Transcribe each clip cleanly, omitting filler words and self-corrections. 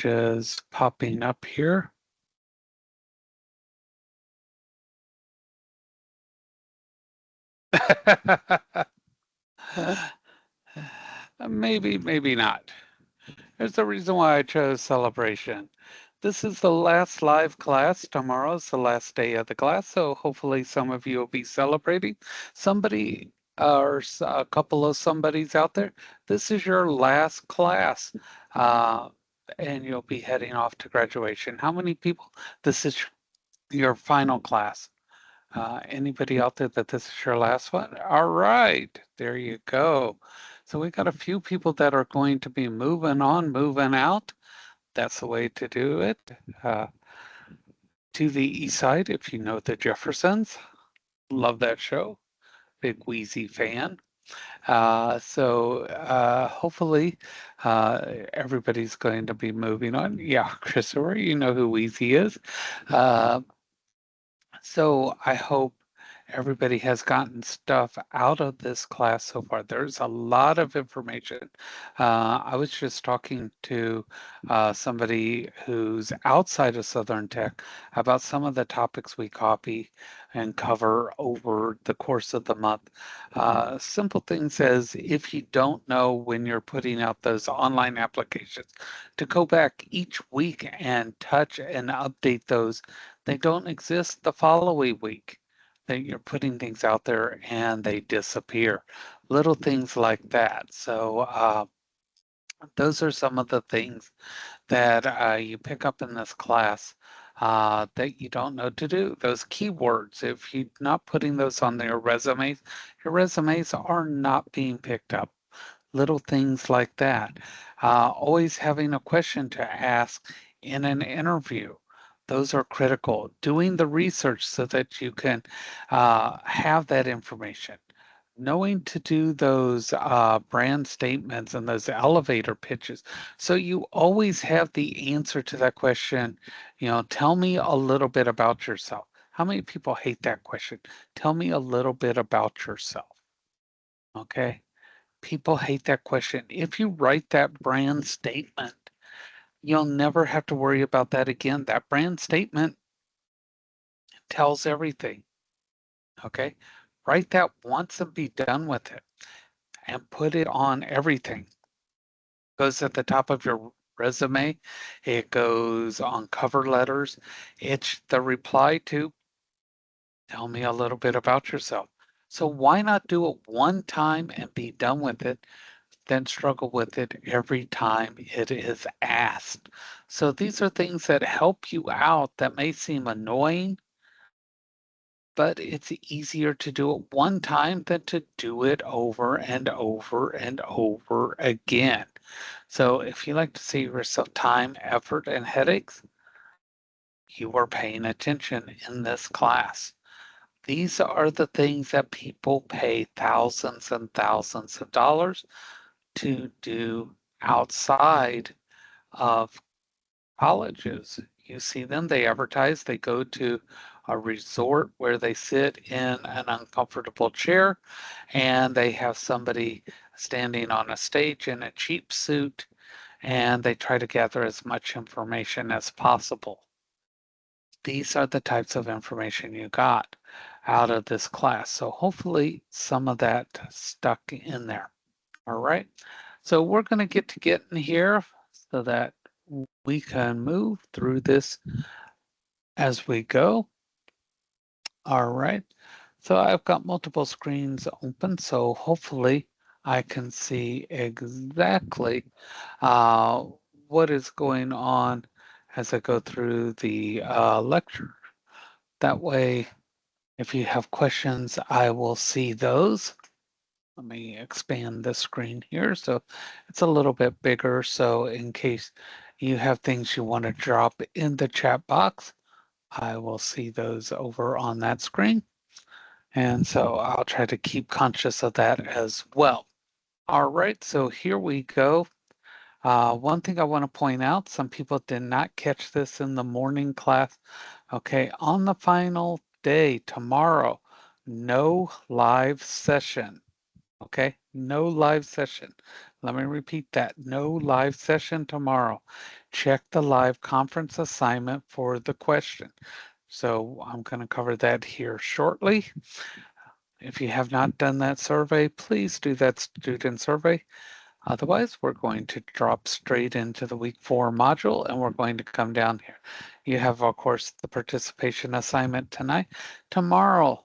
messages popping up here. Maybe, maybe not. There's a reason why I chose celebration. This is the last live class. Tomorrow's the last day of the class, so hopefully some of you will be celebrating. Somebody or a couple of somebodies out there, this is your last class, uh, and you'll be heading off to graduation. How many people? This is your final class. Anybody out there that this is your last one? All right, there you go. So we got a few people that are going to be moving on, moving out. That's the way to do it. Uh, to the east side, if you know the Jeffersons, love that show. Big Wheezy fan. Hopefully everybody's going to be moving on. Yeah, Christopher, you know who Wheezy is. Uh, So I hope everybody has gotten stuff out of this class so far. There's a lot of information. I was just talking to somebody who's outside of Southern Tech about some of the topics we copy and cover over the course of the month. Simple things as if you don't know when you're putting out those online applications, to go back each week and touch and update those. They don't exist the following week. That you're putting things out there and they disappear. Little things like that. So those are some of the things that you pick up in this class that you don't know to do. Those keywords, if you're not putting those on your resumes are not being picked up. Little things like that. Always having a question to ask in an interview. Those are critical. Doing the research so that you can have that information. Knowing to do those brand statements and those elevator pitches. So you always have the answer to that question. Tell me a little bit about yourself. How many people hate that question? Tell me a little bit about yourself. Okay. People hate that question. If you write that brand statement, you'll never have to worry about that again. That brand statement tells everything. Okay. Write that once and be done with it and put it on everything. Goes at the top of your resume. It goes on cover letters. It's the reply to tell me a little bit about yourself. So why not do it one time and be done with it, then struggle with it every time it is asked? So these are things that help you out that may seem annoying, but it's easier to do it one time than to do it over and over and over again. So if you like to save yourself time, effort, and headaches, you are paying attention in this class. These are the things that people pay thousands and thousands of dollars to do outside of colleges. You see them, they advertise, they go to a resort where they sit in an uncomfortable chair and they have somebody standing on a stage in a cheap suit and they try to gather as much information as possible. These are the types of information you got out of this class. So hopefully some of that stuck in there. All right. So we're going to get to getting here so that we can move through this as we go. All right. So I've got multiple screens open, so hopefully I can see exactly uh, what is going on as I go through the lecture. That way, if you have questions, I will see those. Let me expand the screen here so it's a little bit bigger. So in case you have things you want to drop in the chat box, I will see those over on that screen. And so I'll try to keep conscious of that as well. All right, so here we go. One thing I want to point out, some people did not catch this in the morning class. Okay, on the final day, tomorrow, no live session. Okay, no live session. Let me repeat that. No live session tomorrow. Check the live conference assignment for the question. So I'm going to cover that here shortly. If you have not done that survey, please do that student survey. Otherwise, we're going to drop straight into the week 4 module and we're going to come down here. You have, of course, the participation assignment tonight. Tomorrow,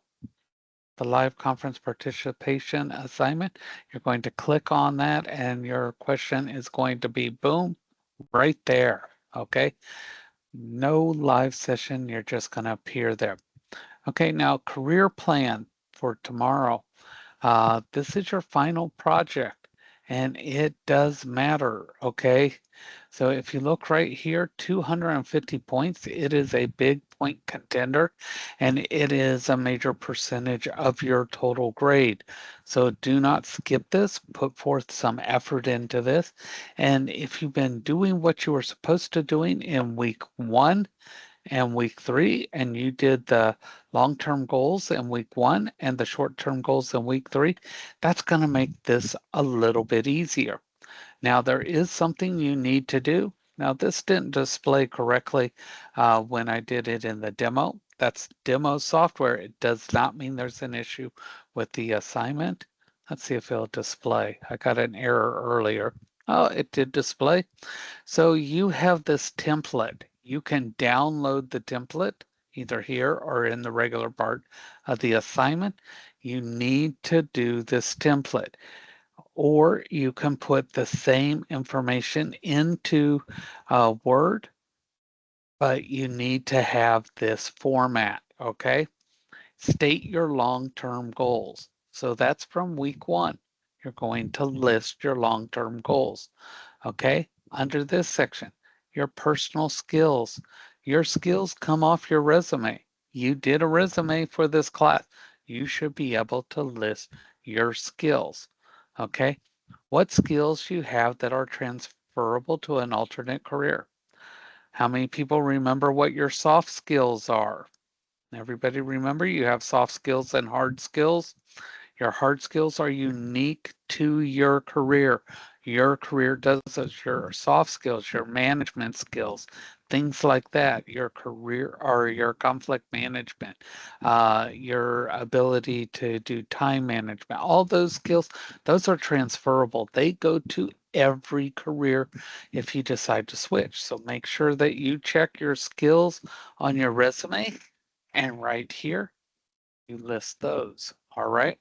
the live conference participation assignment, you're going to click on that and your question is going to be boom, right there, okay? No live session, you're just gonna appear there. Okay, now career plan for tomorrow. This is your final project and it does matter, okay? So if you look right here, 250 points, it is a big point contender and it is a major percentage of your total grade. So do not skip this, put forth some effort into this. And if you've been doing what you were supposed to doing in week 1, and week 3, and you did the long-term goals in week 1 and the short-term goals in week 3, that's going to make this a little bit easier. Now, there is something you need to do. Now, this didn't display correctly when I did it in the demo. That's demo software. It does not mean there's an issue with the assignment. Let's see if it'll display. I got an error earlier. Oh, it did display. So you have this template. You can download the template either here or in the regular part of the assignment. You need to do this template, or you can put the same information into Word, but you need to have this format, okay? State your long-term goals. So that's from week 1. You're going to list your long-term goals. Okay, under this section, your personal skills. Your skills come off your resume. You did a resume for this class. You should be able to list your skills. Okay, what skills you have that are transferable to an alternate career. How many people remember what your soft skills are? Everybody remember you have soft skills and hard skills. Your hard skills are unique to your career. Your career does it. Your soft skills, your management skills, things like that. Your career or your conflict management, your ability to do time management, all those skills, those are transferable. They go to every career if you decide to switch. So make sure that you check your skills on your resume and right here, you list those. All right.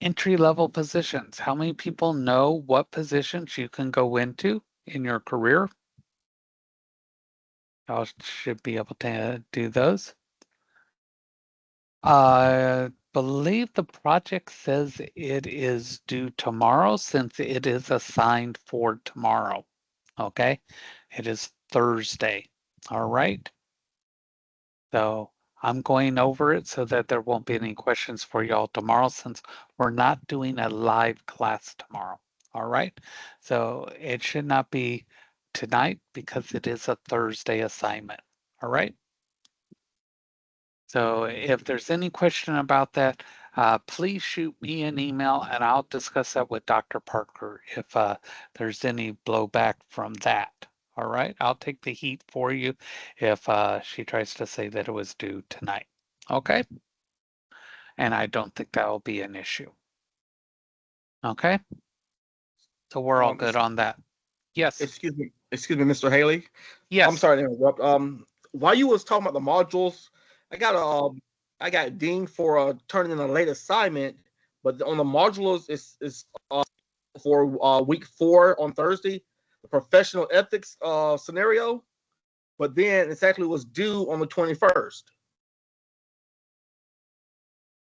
Entry-level positions. How many people know what positions you can go into in your career? Y'all should be able to do those. I believe the project says it is due tomorrow since it is assigned for tomorrow. Okay, it is Thursday. All right. So I'm going over it so that there won't be any questions for y'all tomorrow since we're not doing a live class tomorrow. All right. So it should not be tonight because it is a Thursday assignment. All right. So if there's any question about that, please shoot me an email and I'll discuss that with Dr. Parker if there's any blowback from that. All right, I'll take the heat for you if she tries to say that it was due tonight. Okay, and I don't think that will be an issue. Okay, so we're all good on that. Yes. excuse me, Mr. Haley. I'm Yes. sorry to interrupt. While you was talking about the modules, I got a I got dinged for turning in a late assignment, but on the modules it's for week 4 on Thursday, the professional ethics scenario, but then it's actually was due on the 21st.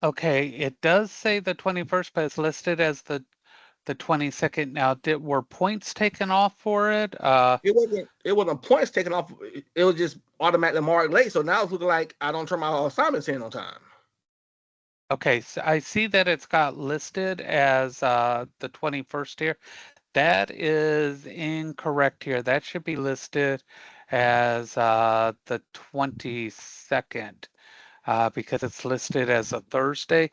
Okay, it does say the 21st, but it's listed as the 22nd. Now, were points taken off for it? It wasn't points taken off. It was just automatically marked late. So now it's looking like I don't turn my assignments in on time. Okay, so I see that it's got listed as the 21st here. That is incorrect here. That should be listed as the 22nd because it's listed as a Thursday.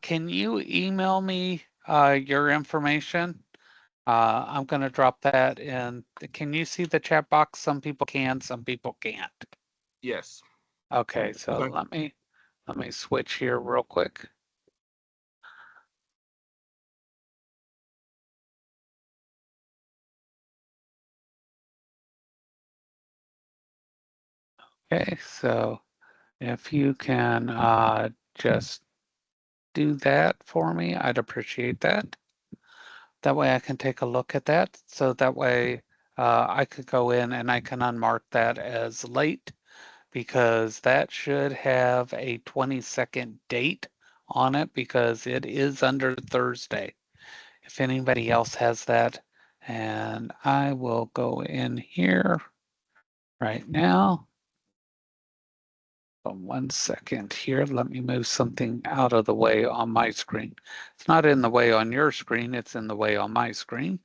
Can you email me your information. I'm going to drop that in. Can you see the chat box? Some people can, some people can't. Yes. Okay, so Okay. let me switch here real quick. Okay, so if you can just do that for me, I'd appreciate that. That way I can take a look at that. So that way I could go in and I can unmark that as late because that should have a 20-second date on it because it is under Thursday. If anybody else has that, and I will go in here right now. 1 second here. Let me move something out of the way on my screen. It's not in the way on your screen, it's in the way on my screen.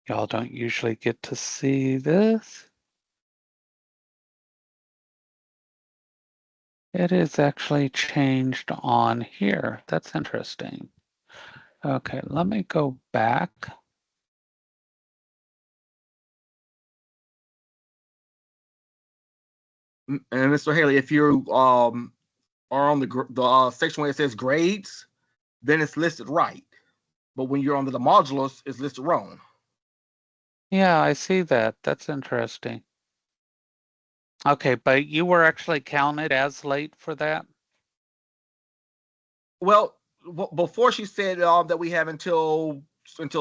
Y'all don't usually get to see this. It is actually changed on here. That's interesting. Okay, let me go back. And Mr. Haley, if you are on the section where it says grades, then it's listed right. But when you're under the modulus, it's listed wrong. Yeah, I see that. That's interesting. Okay, but you were actually counted as late for that? Well, before she said that we have until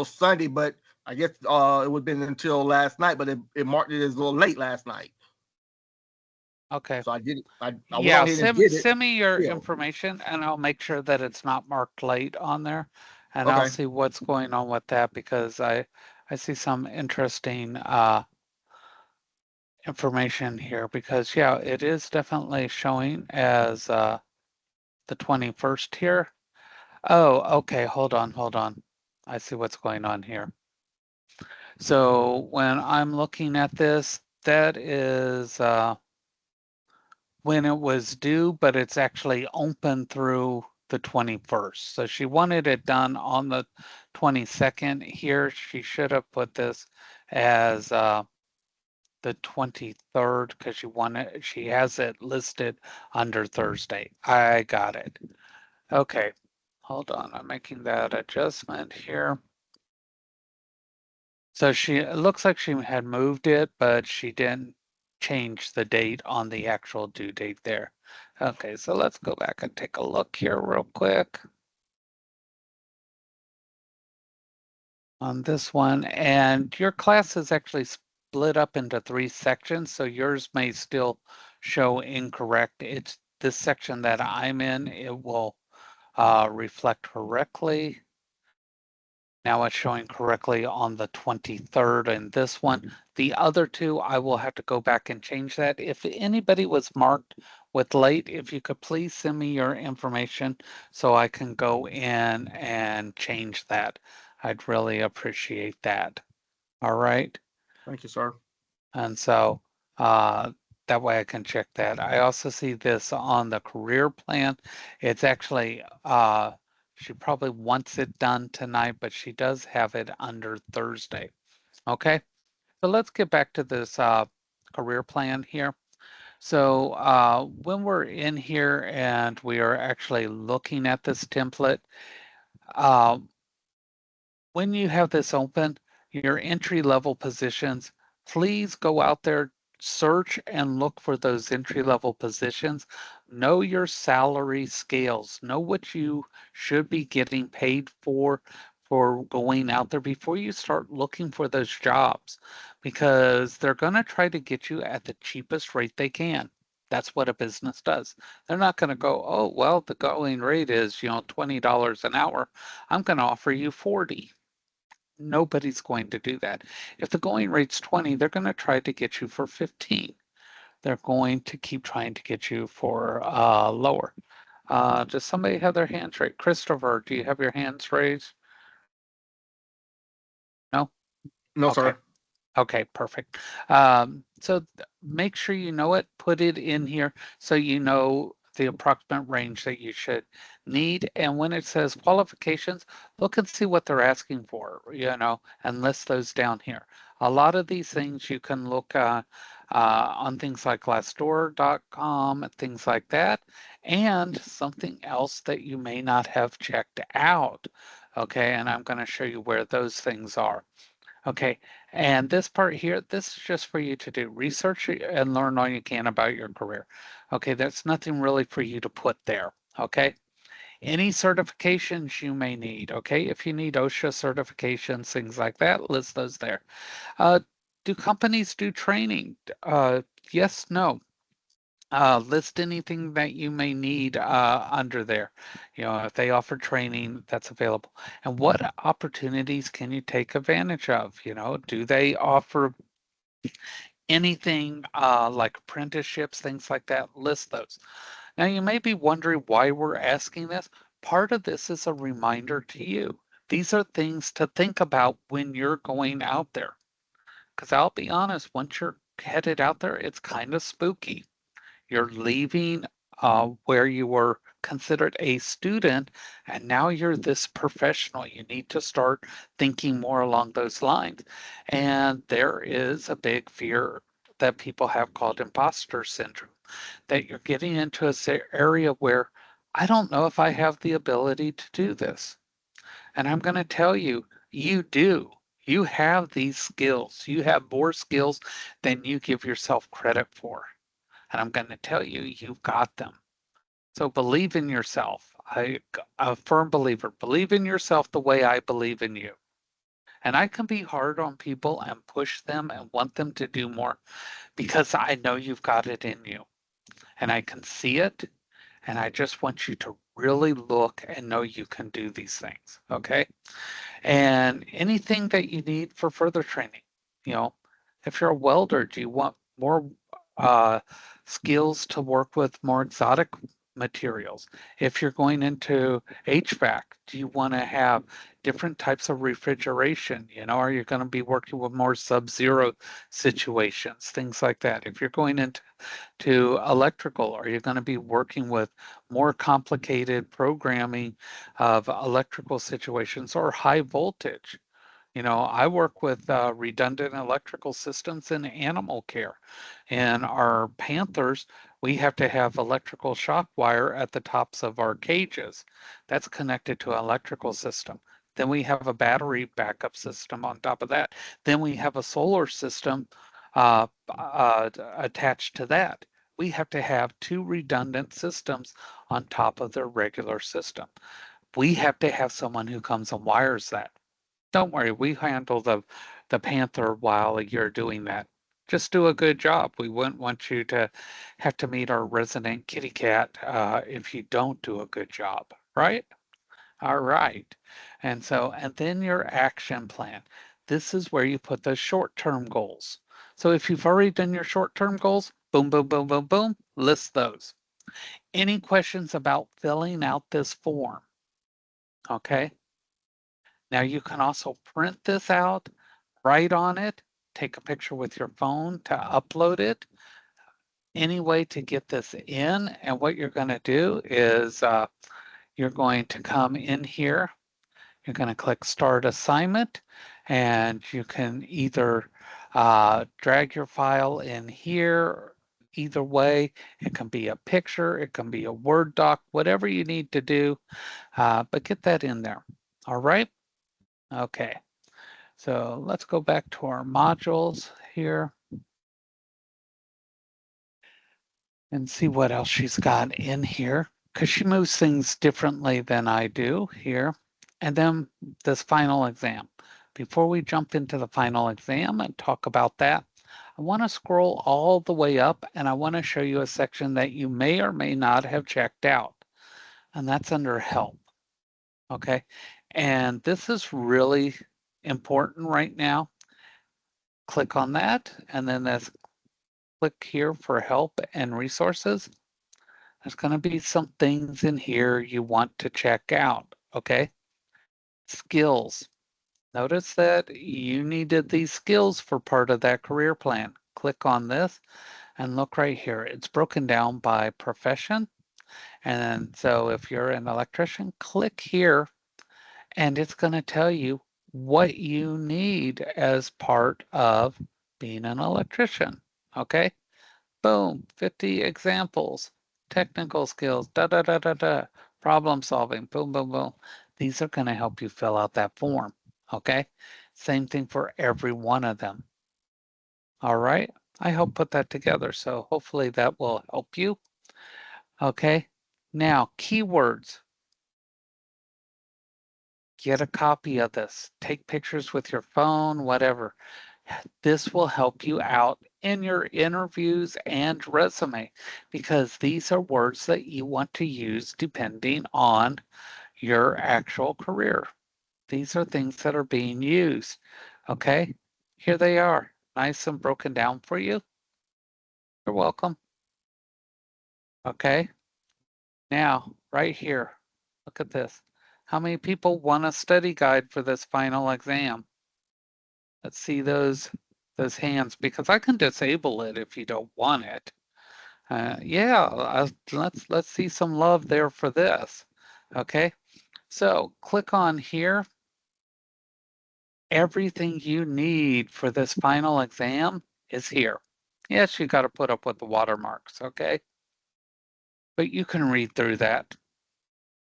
Sunday, but I guess it would have been until last night, but it marked it as a little late last night. Okay. So I did it. I went Yeah, on ahead and did it. send me your Still. information and I'll make sure that it's not marked late on there. And I'll Okay. see what's going on with that because I see some interesting information here because yeah, it is definitely showing as the 21st here. Oh, okay, hold on, hold on. I see what's going on here. So when I'm looking at this, that is when it was due, but it's actually open through the 21st. So she wanted it done on the 22nd. Here, she should have put this as the 23rd because she has it listed under Thursday. I got it. Okay, hold on. I'm making that adjustment here. So it looks like she had moved it, but she didn't change the date on the actual due date there. Okay, so let's go back and take a look here real quick on this one. And your class is actually split up into 3 sections, so yours may still show incorrect. It's this section that I'm in, it will reflect correctly. Now it's showing correctly on the 23rd and this one. The other two, I will have to go back and change that. If anybody was marked with late, if you could please send me your information so I can go in and change that. I'd really appreciate that. All right. Thank you, sir. And so uh, that way I can check that. I also see this on the career plan. It's actually, she probably wants it done tonight, but she does have it under Thursday. Okay, so let's get back to this career plan here. So when we're in here and we are actually looking at this template, uh, when you have this open, your entry level positions, please go out there, search and look for those entry level positions. Know your salary scales. Know what you should be getting paid for going out there before you start looking for those jobs because they're going to try to get you at the cheapest rate they can. That's what a business does. They're not going to go, oh, well, the going rate is, $20 an hour. I'm going to offer you 40. Nobody's going to do that. If the going rate's 20, they're going to try to get you for 15. They're going to keep trying to get you for lower. Does somebody have their hands raised? Christopher, do you have your hands raised? No? No, Okay. sir. Okay, perfect. So make sure you know it, put it in here so you know the approximate range that you should need. And when it says qualifications, look and see what they're asking for, and list those down here. A lot of these things you can look on things like Glassdoor.com and things like that, and something else that you may not have checked out. Okay, and I'm going to show you where those things are. Okay, and this part here, this is just for you to do research and learn all you can about your career. Okay, that's nothing really for you to put there. Okay, any certifications you may need. Okay, if you need OSHA certifications, things like that, list those there. Do companies do training? Yes, no. List anything that you may need under there. If they offer training, that's available. And what opportunities can you take advantage of? Do they offer anything like apprenticeships, things like that? List those. Now, you may be wondering why we're asking this. Part of this is a reminder to you. These are things to think about when you're going out there. Because I'll be honest, once you're headed out there, it's kind of spooky. You're leaving where you were considered a student, and now you're this professional. You need to start thinking more along those lines. And there is a big fear that people have called imposter syndrome, that you're getting into a area where I don't know if I have the ability to do this. And I'm going to tell you, you do. You have these skills. You have more skills than you give yourself credit for. And I'm going to tell you, you've got them. So believe in yourself. I'm a firm believer. Believe in yourself the way I believe in you. And I can be hard on people and push them and want them to do more because I know you've got it in you and I can see it. And I just want you to really look and know you can do these things. Okay. And anything that you need for further training. You know, if you're a welder, do you want more uh, skills to work with more exotic materials? If you're going into HVAC, do you want to have different types of refrigeration? Are you going to be working with more sub-zero situations, things like that? If you're going into electrical, are you going to be working with more complicated programming of electrical situations or high voltage? I work with redundant electrical systems in animal care. And our Panthers, we have to have electrical shock wire at the tops of our cages. That's connected to an electrical system. Then we have a battery backup system on top of that. Then we have a solar system attached to that. We have to have two redundant systems on top of their regular system. We have to have someone who comes and wires that. Don't worry, we handle the Panther while you're doing that. Just do a good job. We wouldn't want you to have to meet our resident kitty cat if you don't do a good job, right? All right. And then your action plan. This is where you put the short-term goals. So if you've already done your short-term goals, boom, boom, boom, boom, boom, list those. Any questions about filling out this form? Okay. Now you can also print this out, write on it, take a picture with your phone to upload it. Any way to get this in, and what you're going to do is you're going to come in here, you're going to click Start Assignment, and you can either drag your file in here. Either way, it can be a picture, it can be a Word doc, whatever you need to do, but get that in there. All right? Okay. So let's go back to our modules here and see what else she's got in here, because she moves things differently than I do here. And then this final exam. Before we jump into the final exam and talk about that, I want to scroll all the way up and I want to show you a section that you may or may not have checked out, and that's under help. Okay. And this is really important right now. Click on that, and then this click here for help and resources. There's going to be some things in here you want to check out, okay? Skills. Notice that you needed these skills for part of that career plan. click on this and look right here. It's broken down by profession. And so if you're an electrician, click here and it's going to tell you what you need as part of being an electrician. Okay? Boom, 50 examples, technical skills, da da da da da, problem solving, boom, boom, boom. These are going to help you fill out that form. Okay? Same thing for every one of them. All right? I helped put that together, so hopefully that will help you. Okay? Now, keywords. Get a copy of this. Take pictures with your phone, whatever. This will help you out in your interviews and resume because these are words that you want to use depending on your actual career. These are things that are being used. Okay, here they are, nice and broken down for you. You're welcome. Okay, now right here, look at this. How many people want a study guide for this final exam? Let's see those hands because I can disable it if you don't want it. Yeah, let's see some love there for this. Okay, so click on here. Everything you need for this final exam is here. Yes, you got to put up with the watermarks, okay? But you can read through that.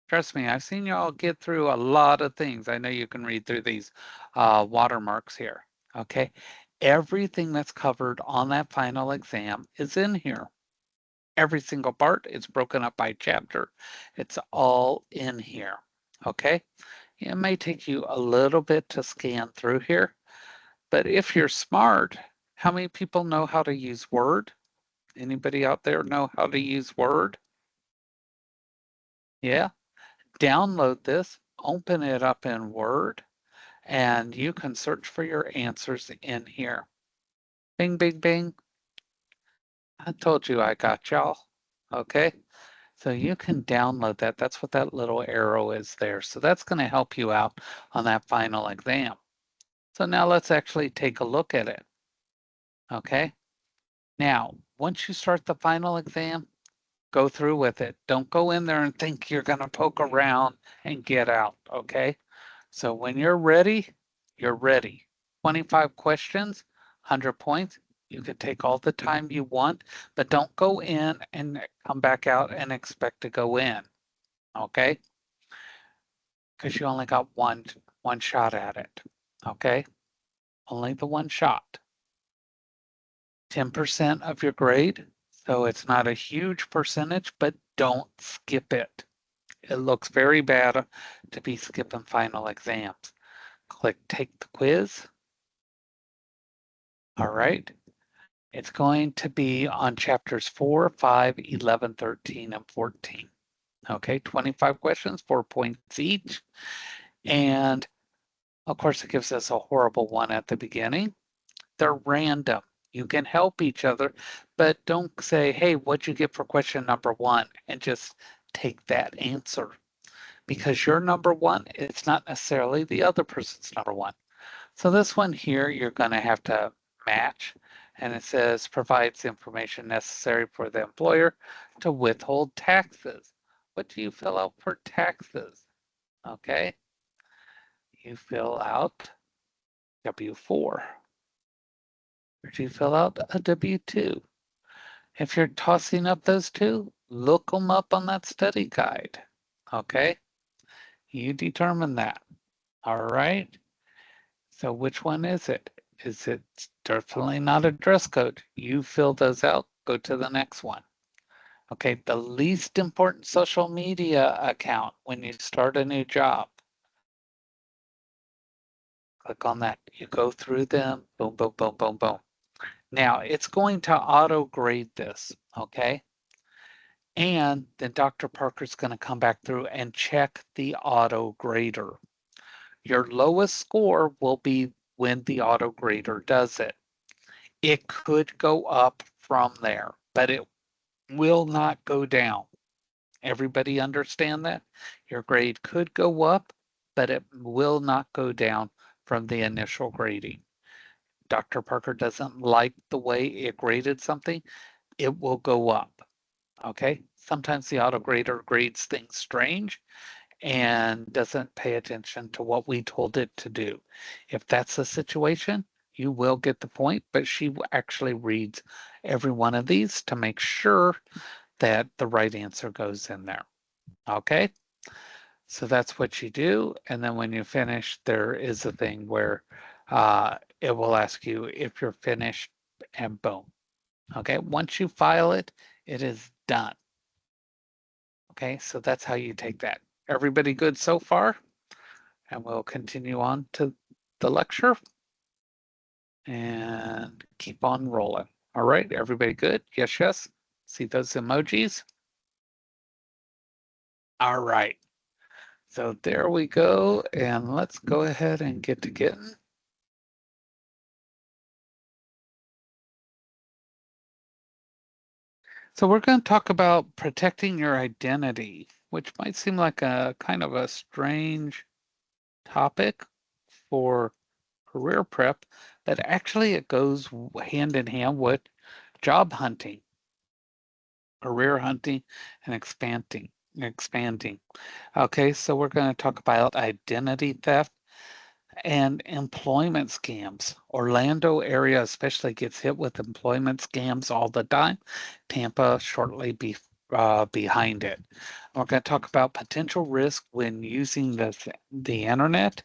Trust me, I've seen y'all get through a lot of things. I know you can read through these watermarks here, okay? Everything that's covered on that final exam is in here. Every single part is broken up by chapter. It's all in here, okay? It may take you a little bit to scan through here, but if you're smart, how many people know how to use Word? Anybody out there know how to use Word? Yeah, download this, open it up in Word, and you can search for your answers in here. Bing, bing, bing. I told you I got y'all. Okay. So you can download that. That's what that little arrow is there. So that's going to help you out on that final exam. So now let's actually take a look at it. Okay. Now, once you start the final exam, go through with it. Don't go in there and think you're going to poke around and get out. Okay. So when you're ready, you're ready. 25 questions, 100 points. You can take all the time you want, but don't go in and come back out and expect to go in. Okay. Because you only got one shot at it. Okay? Only the one shot. 10% of your grade. So it's not a huge percentage, but don't skip it. It looks very bad to be skipping final exams. Click take the quiz. All right. It's going to be on chapters 4, 5, 11, 13, and 14. Okay, 25 questions, 4 points each. And of course, it gives us a horrible one at the beginning. They're random. You can help each other, but don't say, hey, what'd you get for question number one? And just take that answer. Because your number one is not necessarily the other person's number one. So this one here, you're going to have to match. And it says provides information necessary for the employer to withhold taxes. What do you fill out for taxes? Okay. You fill out W-4. Or do you fill out a W-2? If you're tossing up those two, look them up on that study guide. Okay? You determine that. All right? So which one is it? Is it definitely not a dress code? You fill those out, go to the next one. Okay, the least important social media account when you start a new job. Click on that. You go through them, boom, boom, boom, boom, boom. Now it's going to auto grade this, okay? And then Dr. Parker's going to come back through and check the auto grader. Your lowest score will be when the auto grader does it. It could go up from there, but it will not go down. Everybody understand that? Your grade could go up, but it will not go down from the initial grading. Dr. Parker doesn't like the way it graded something, it will go up. Okay. Sometimes the auto grader grades things strange and doesn't pay attention to what we told it to do. If that's the situation, you will get the point, but she actually reads every one of these to make sure that the right answer goes in there. Okay, so that's what you do. And then when you finish, there is a thing where it will ask you if you're finished and boom. Okay, once you file it, it is done. Okay, so that's how you take that. Everybody good so far? And we'll continue on to the lecture and keep on rolling. All right, everybody good? Yes, yes. See those emojis? All right. So there we go. And let's go ahead and get to getting. So we're going to talk about protecting your identity, which might seem like a kind of a strange topic for career prep, but actually it goes hand in hand with job hunting, career hunting, and expanding. Okay, so we're going to talk about identity theft and employment scams. Orlando area especially gets hit with employment scams all the time. Tampa shortly behind it. We're going to talk about potential risk when using the internet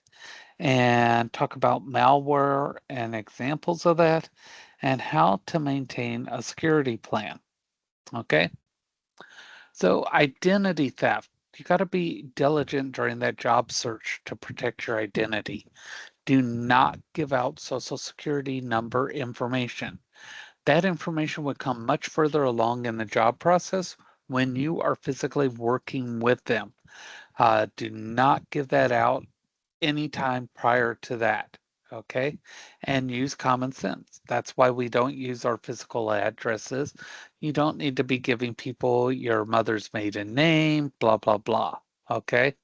and talk about malware and examples of that and how to maintain a security plan. Okay, so identity theft. You got to be diligent during that job search to protect your identity. Do not give out social security number information. That information would come much further along in the job process when you are physically working with them. Do not give that out anytime prior to that. Okay. And use common sense. That's why we don't use our physical addresses. You don't need to be giving people your mother's maiden name, blah, blah, blah. Okay.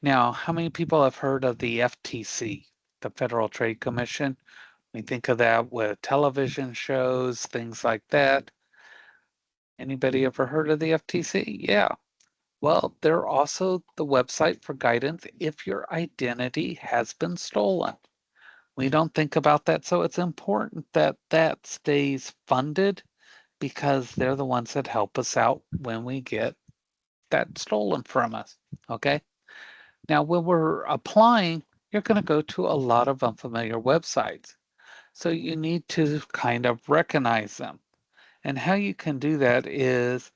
Now, how many people have heard of the FTC, the Federal Trade Commission? We think of that with television shows, things like that. Anybody ever heard of the FTC? Yeah. Well, they're also the website for guidance if your identity has been stolen. We don't think about that, so it's important that that stays funded because they're the ones that help us out when we get that stolen from us. Okay. Now, when we're applying, you're going to go to a lot of unfamiliar websites. So you need to kind of recognize them. And how you can do that is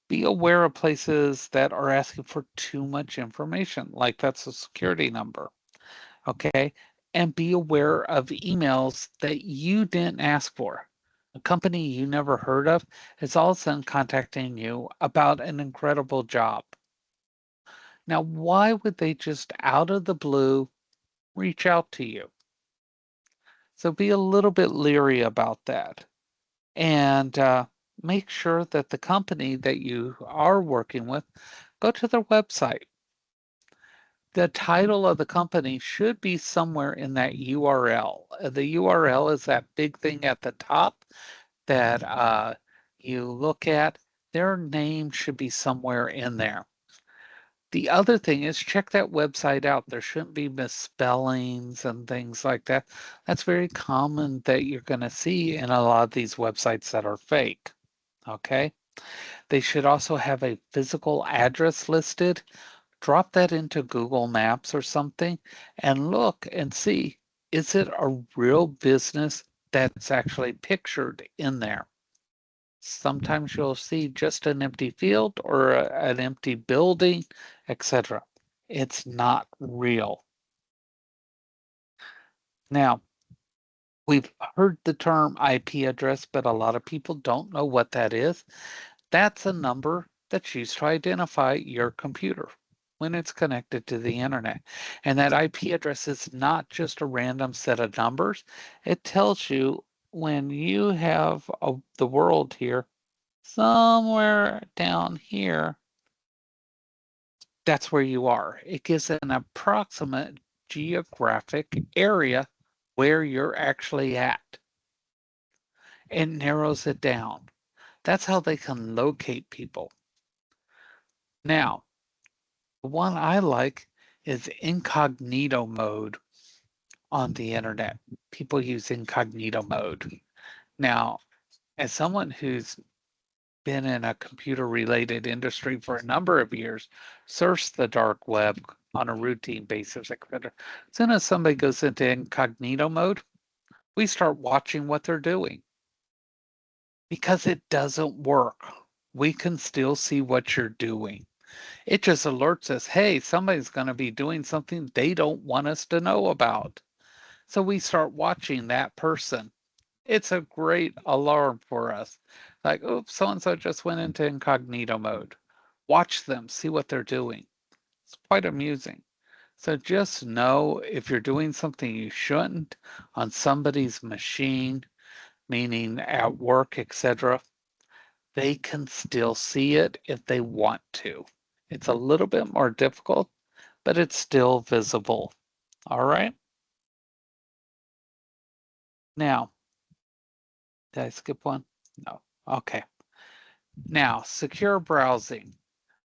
be aware of places that are asking for too much information, like that's a security number. Okay. And be aware of emails that you didn't ask for. A company you never heard of is all of a sudden contacting you about an incredible job. Now, why would they just out of the blue reach out to you? So be a little bit leery about that and make sure that the company that you are working with, go to their website. The title of the company should be somewhere in that URL. The URL is that big thing at the top that you look at. Their name should be somewhere in there. The other thing is check that website out. There shouldn't be misspellings and things like that. That's very common that you're going to see in a lot of these websites that are fake. Okay. They should also have a physical address listed. Drop that into Google Maps or something and look and see, is it a real business that's actually pictured in there? Sometimes you'll see just an empty field or an empty building, etc. It's not real. Now, we've heard the term IP address, but a lot of people don't know what that is. That's a number that's used to identify your computer when it's connected to the internet. And that IP address is not just a random set of numbers. It tells you when you have the world here, somewhere down here, that's where you are. It gives an approximate geographic area where you're actually at. It narrows it down. That's how they can locate people. Now, the one I like is incognito mode on the internet. People use incognito mode. Now, as someone who's been in a computer related industry for a number of years, surfs the dark web on a routine basis, etc. As soon as somebody goes into incognito mode, we start watching what they're doing because it doesn't work. We can still see what you're doing. It just alerts us, hey, somebody's going to be doing something they don't want us to know about. So we start watching that person. It's a great alarm for us. Like, oops, so and so just went into incognito mode. Watch them, see what they're doing. It's quite amusing. So just know if you're doing something you shouldn't on somebody's machine, meaning at work, etc., they can still see it if they want to. It's a little bit more difficult, but it's still visible. All right. Now, did I skip one? No. Okay. Now, secure browsing.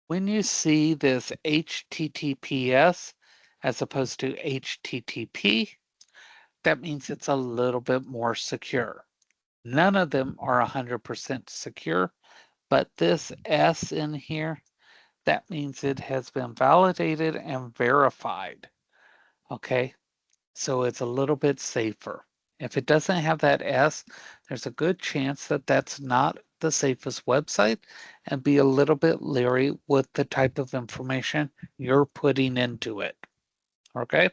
When you see this HTTPS as opposed to HTTP, that means it's a little bit more secure. None of them are 100% secure, but this S in here, that means it has been validated and verified. Okay, so it's a little bit safer. If it doesn't have that S, there's a good chance that that's not the safest website, and be a little bit leery with the type of information you're putting into it. Okay?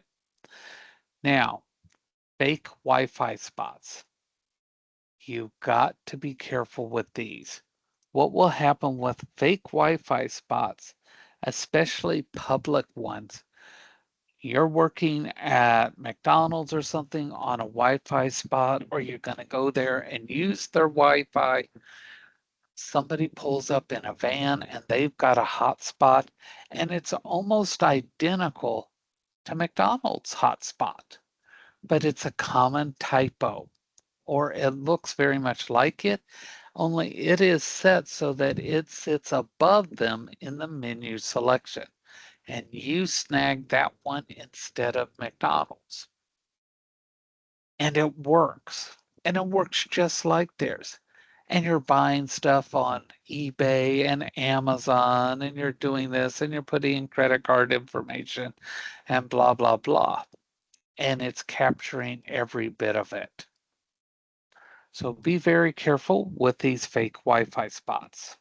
Now, fake Wi-Fi spots. You've got to be careful with these. What will happen with fake Wi-Fi spots, especially public ones? You're working at McDonald's or something on a Wi-Fi spot, or you're going to go there and use their Wi-Fi. Somebody pulls up in a van and they've got a hotspot, and it's almost identical to McDonald's hotspot, but it's a common typo, or it looks very much like it, only it is set so that it sits above them in the menu selection, and you snag that one instead of McDonald's. And it works. And it works just like theirs. And you're buying stuff on eBay and Amazon, and you're doing this, and you're putting in credit card information and blah, blah, blah. And it's capturing every bit of it. So be very careful with these fake Wi-Fi spots.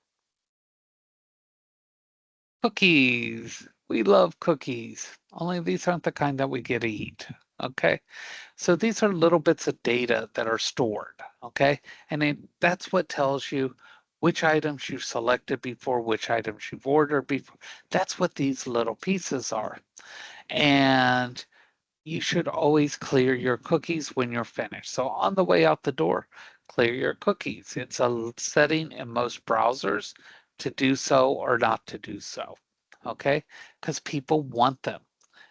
Cookies. We love cookies, only these aren't the kind that we get to eat. Okay. So these are little bits of data that are stored. Okay. That's what tells you which items you've selected before, which items you've ordered before. That's what these little pieces are. And you should always clear your cookies when you're finished. So on the way out the door, clear your cookies. It's a setting in most browsers to do so or not to do so. Okay? Because people want them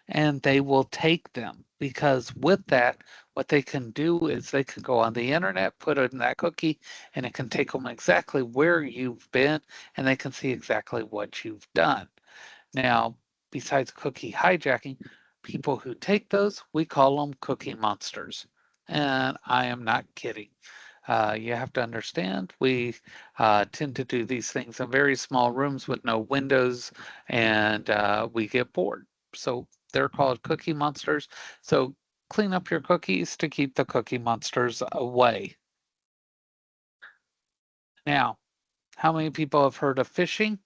and they will take them because with that, what they can do is they can go on the internet, put in that cookie, and it can take them exactly where you've been and they can see exactly what you've done. Now, besides cookie hijacking, people who take those, we call them cookie monsters. And I am not kidding. You have to understand, we tend to do these things in very small rooms with no windows, and we get bored. So they're called cookie monsters. So clean up your cookies to keep the cookie monsters away. Now, how many people have heard of phishing?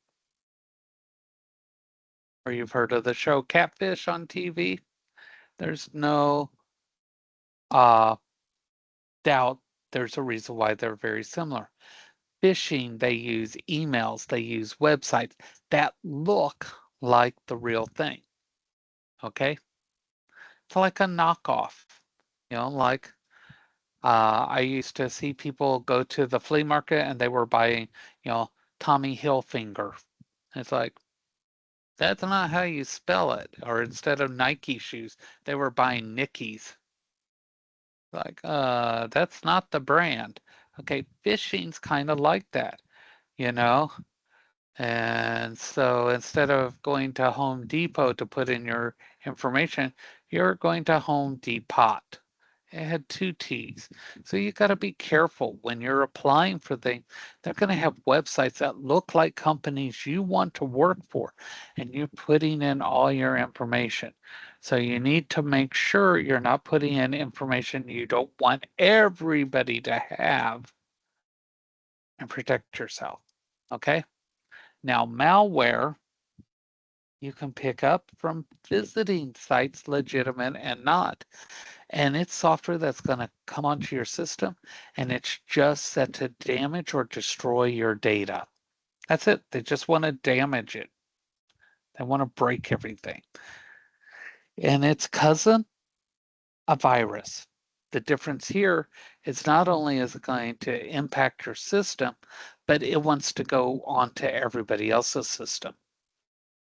Or you've heard of the show Catfish on TV? There's no uh, doubt there's a reason why they're very similar. Phishing, they use emails, they use websites that look like the real thing. Okay? It's like a knockoff. Like I used to see people go to the flea market and they were buying, Tommy Hilfiger. It's like, that's not how you spell it. Or instead of Nike shoes, they were buying Nickies. Like, that's not the brand. Okay, phishing's kind of like that, you know? And so instead of going to Home Depot to put in your information, you're going to Home Depot. It had two T's. So you got to be careful when you're applying for things. They're going to have websites that look like companies you want to work for, and you're putting in all your information. So you need to make sure you're not putting in information you don't want everybody to have and protect yourself. Okay? Now, malware you can pick up from visiting sites legitimate and not. And it's software that's going to come onto your system and it's just set to damage or destroy your data. That's it. They just want to damage it. They want to break everything. And its cousin, a virus. The difference here is not only is it going to impact your system, but it wants to go onto everybody else's system,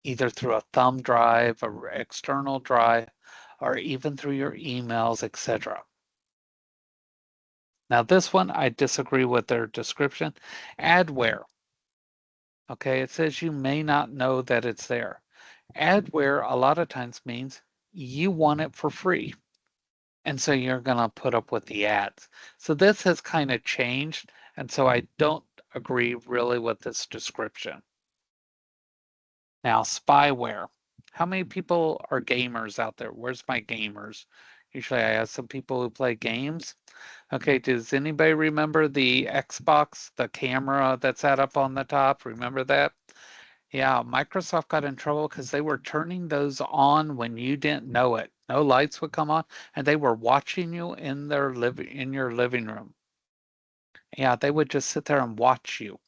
either through a thumb drive, or external drive, or even through your emails, etc. Now this one, I disagree with their description. Adware, okay, it says you may not know that it's there. Adware a lot of times means you want it for free. And so you're going to put up with the ads. So this has kind of changed. And so I don't agree really with this description. Now, spyware. How many people are gamers out there? Where's my gamers? Usually I have some people who play games. Okay, does anybody remember the Xbox, the camera that's sat up on the top? Remember that? Yeah, Microsoft got in trouble because they were turning those on when you didn't know it. No lights would come on, and they were watching you in your living room. Yeah, they would just sit there and watch you.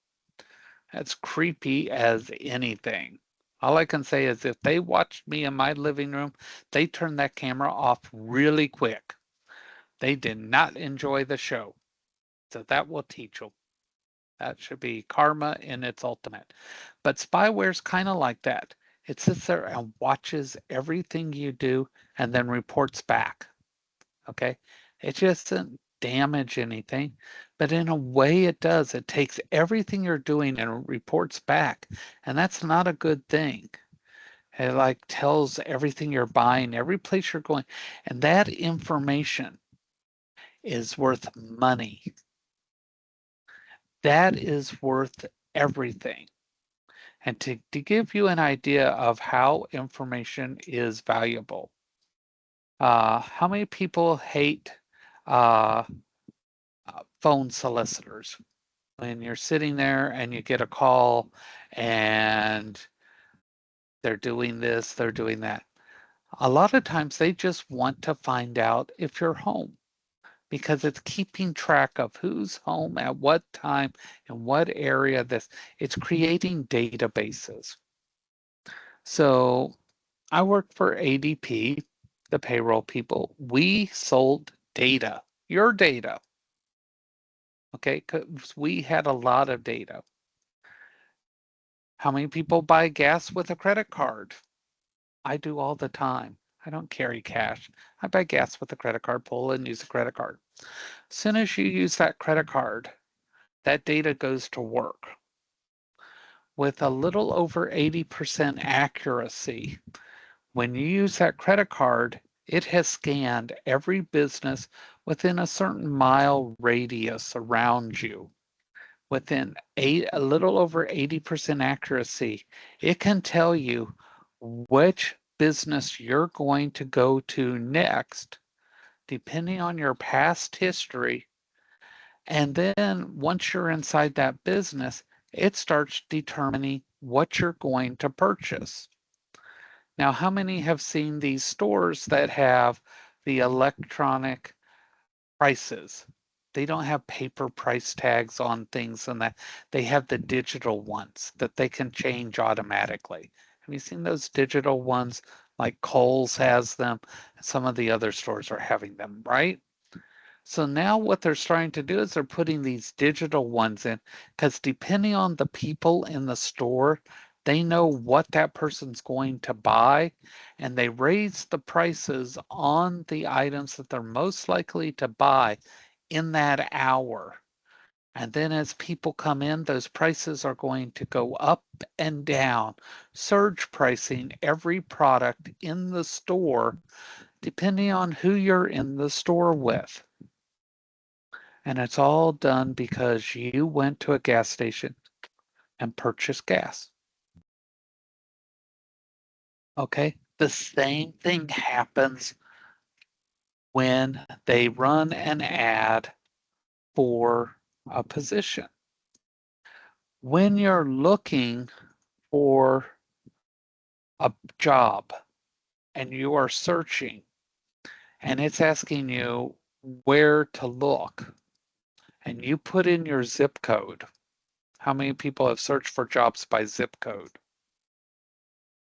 That's creepy as anything. All I can say is if they watched me in my living room, they turned that camera off really quick. They did not enjoy the show. So that will teach them. That should be karma in its ultimate. But spyware's kind of like that. It sits there and watches everything you do and then reports back. Okay. It just doesn't damage anything, but in a way it does. It takes everything you're doing and reports back. And that's not a good thing. It like tells everything you're buying, every place you're going. And that information is worth money. That is worth everything. And to give you an idea of how information is valuable, how many people hate uh, phone solicitors? When you're sitting there and you get a call and they're doing this, they're doing that. A lot of times they just want to find out if you're home because it's keeping track of who's home at what time in what area this it's creating databases. So I worked for ADP, the payroll people. We sold data, your data, okay? Because we had a lot of data. How many people buy gas with a credit card? I do all the time. I don't carry cash. I buy gas with a credit card, pull and use a credit card. As soon as you use that credit card, that data goes to work with a little over 80% accuracy. When you use that credit card, it has scanned every business within a certain mile radius around you. Within a little over 80% accuracy, it can tell you which business you're going to go to next, depending on your past history. And then once you're inside that business, it starts determining what you're going to purchase. Now, how many have seen these stores that have the electronic prices? They don't have paper price tags on things and that. They have the digital ones that they can change automatically. Have you seen those digital ones? Like Kohl's has them. Some of the other stores are having them, right? So now what they're starting to do is they're putting these digital ones in because depending on the people in the store, They know what that person's going to buy, and they raise the prices on the items that they're most likely to buy in that hour. And then as people come in, those prices are going to go up and down, surge pricing every product in the store, depending on who you're in the store with. And it's all done because you went to a gas station and purchased gas. Okay? The same thing happens when they run an ad for a position. When you're looking for a job and you are searching and it's asking you where to look and you put in your zip code. How many people have searched for jobs by zip code?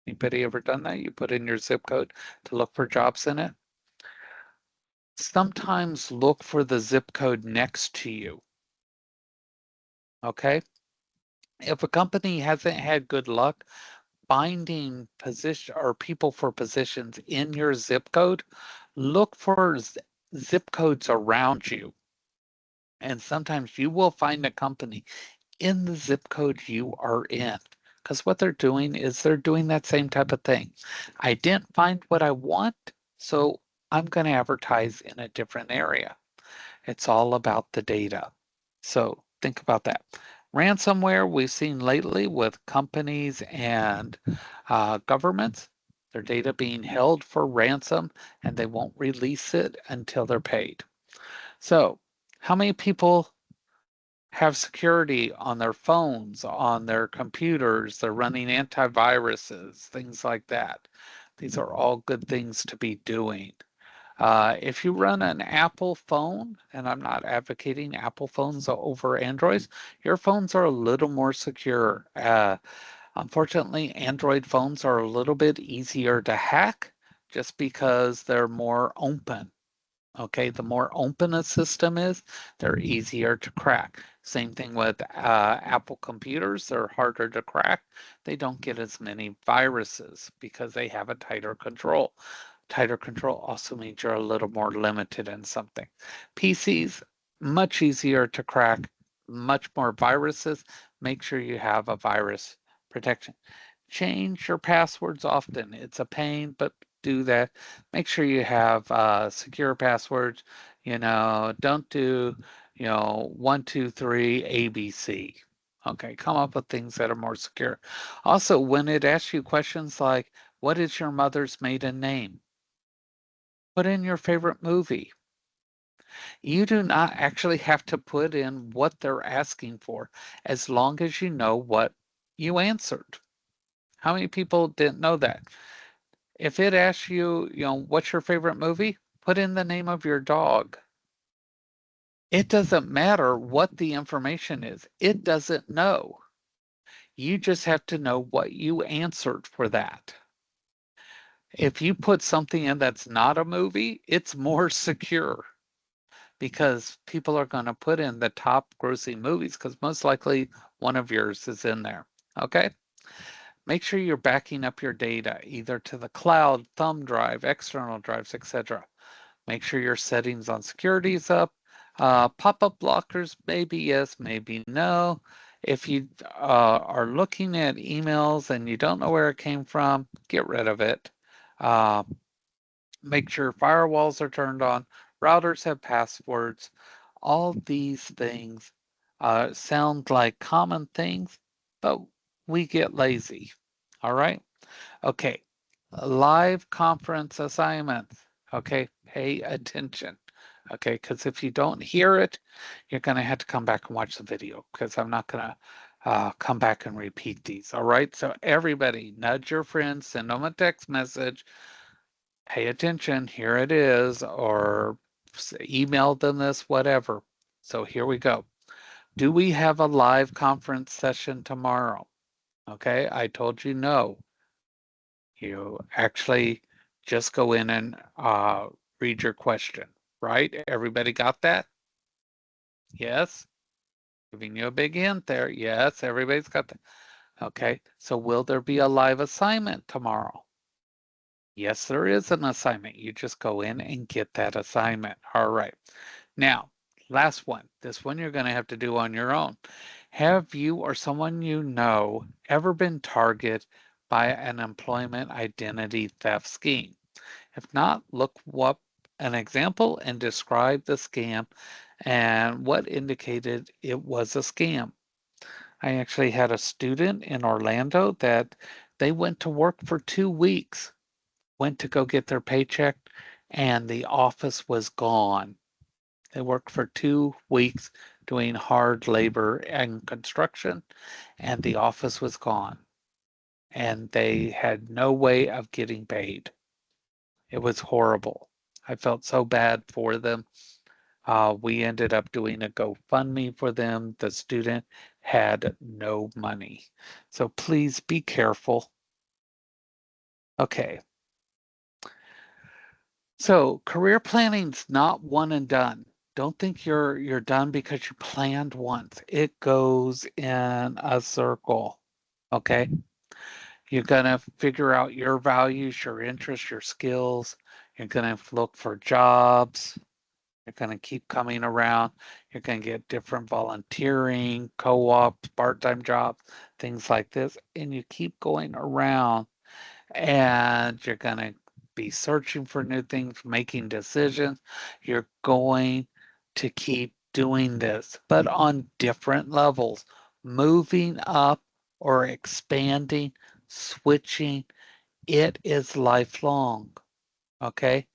Anybody ever done that? You put in your zip code to look for jobs in it? Sometimes look for the zip code next to you. Okay? If a company hasn't had good luck finding position or people for positions in your zip code, look for zip codes around you. And sometimes you will find a company in the zip code you are in. Because what they're doing is they're doing that same type of thing. I didn't find what I want, so I'm going to advertise in a different area. It's all about the data. So think about that. Ransomware we've seen lately with companies and governments, their data being held for ransom and they won't release it until they're paid. So how many people have security on their phones, on their computers, they're running antiviruses, things like that? These are all good things to be doing. If you run an Apple phone, and I'm not advocating Apple phones over Androids, your phones are a little more secure. Unfortunately, Android phones are a little bit easier to hack just because they're more open. Okay, the more open a system is, they're easier to crack. Same thing with Apple computers, they're harder to crack. They don't get as many viruses because they have a tighter control. Tighter control also means you're a little more limited in something. PCs, much easier to crack, much more viruses. Make sure you have a virus protection. Change your passwords often. It's a pain, but do that. Make sure you have secure passwords. Don't do, 123 ABC. Okay, come up with things that are more secure. Also, when it asks you questions like, what is your mother's maiden name? Put in your favorite movie. You do not actually have to put in what they're asking for as long as you know what you answered. How many people didn't know that? If it asks you, what's your favorite movie? Put in the name of your dog. It doesn't matter what the information is. It doesn't know. You just have to know what you answered for that. If you put something in that's not a movie, it's more secure because people are going to put in the top grossing movies because most likely one of yours is in there. Okay? Make sure you're backing up your data either to the cloud, thumb drive, external drives, etc. Make sure your settings on security is up. Pop-up blockers, maybe yes, maybe no. If you are looking at emails and you don't know where it came from, get rid of it. Uh, Make sure firewalls are turned on, routers have passwords. All these things sound like common things, but we get lazy. All right? Okay. Live conference assignments. Okay. Pay attention. Okay. Because if you don't hear it, you're going to have to come back and watch the video because I'm not going to come back and repeat these. All right. So everybody nudge your friends, send them a text message, pay attention, here it is, or email them this, whatever. So here we go. Do we have a live conference session tomorrow? Okay, I told you no. You actually just go in and read your question, right? Everybody got that? Yes? Giving you a big hint there. Yes, everybody's got that. Okay, so will there be a live assignment tomorrow? Yes, there is an assignment. You just go in and get that assignment. All right. Now, last one. This one you're going to have to do on your own. Have you or someone you know ever been targeted by an employment identity theft scheme? If not, look up an example and describe the scam and what indicated it was a scam. I actually had a student in Orlando that they went to work for 2 weeks, went to go get their paycheck, and the office was gone. They worked for 2 weeks doing hard labor and construction, and the office was gone. And they had no way of getting paid. It was horrible. I felt so bad for them. We ended up doing a GoFundMe for them. The student had no money. So please be careful. Okay. So career planning's not one and done. Don't think you're done because you planned once. It goes in a circle. Okay. You're gonna figure out your values, your interests, your skills. You're gonna look for jobs. You're going to keep coming around. You're going to get different volunteering, co-ops, part-time jobs, things like this. And you keep going around and you're going to be searching for new things, making decisions. You're going to keep doing this, but on different levels, moving up or expanding, switching. It is lifelong. Okay.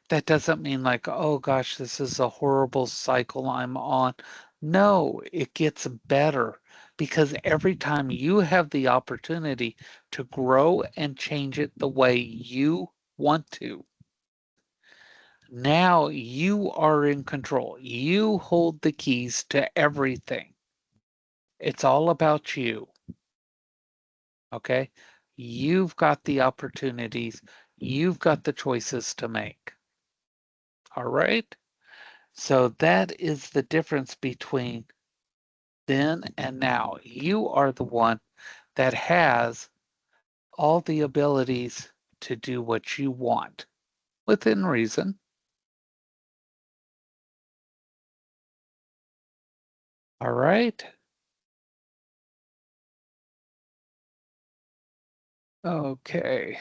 That doesn't mean like, oh gosh, this is a horrible cycle I'm on. No, it gets better because every time you have the opportunity to grow and change it the way you want to, now you are in control. You hold the keys to everything. It's all about you. Okay. You've got the opportunities. You've got the choices to make. All right. So that is the difference between then and now. You are the one that has all the abilities to do what you want within reason. All right. Okay.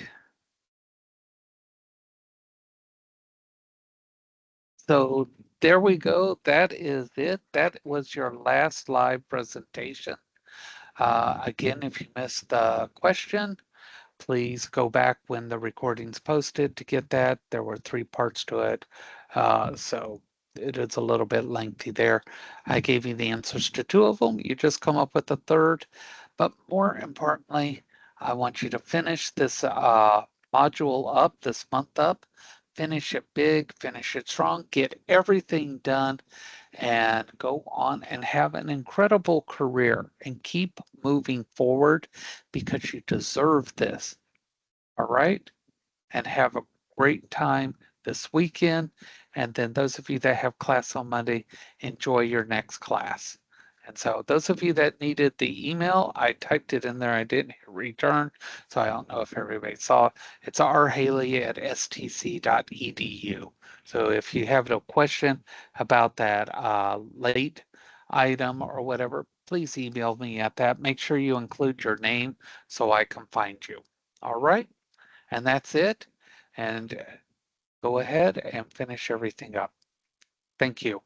So there we go. That is it. That was your last live presentation. Again, if you missed the question, please go back when the recording's posted to get that. There were 3 parts to it. So it is a little bit lengthy there. I gave you the answers to 2 of them. You just come up with a third. But more importantly, I want you to finish this module up, this month up. Finish it big, finish it strong, get everything done, and go on and have an incredible career and keep moving forward because you deserve this. All right. And have a great time this weekend. And then those of you that have class on Monday, enjoy your next class. And so those of you that needed the email, I typed it in there. I didn't hit return, so I don't know if everybody saw it. It's rhaley@stc.edu. So if you have a question about that late item or whatever, please email me at that. Make sure you include your name so I can find you. All right. And that's it. And go ahead and finish everything up. Thank you.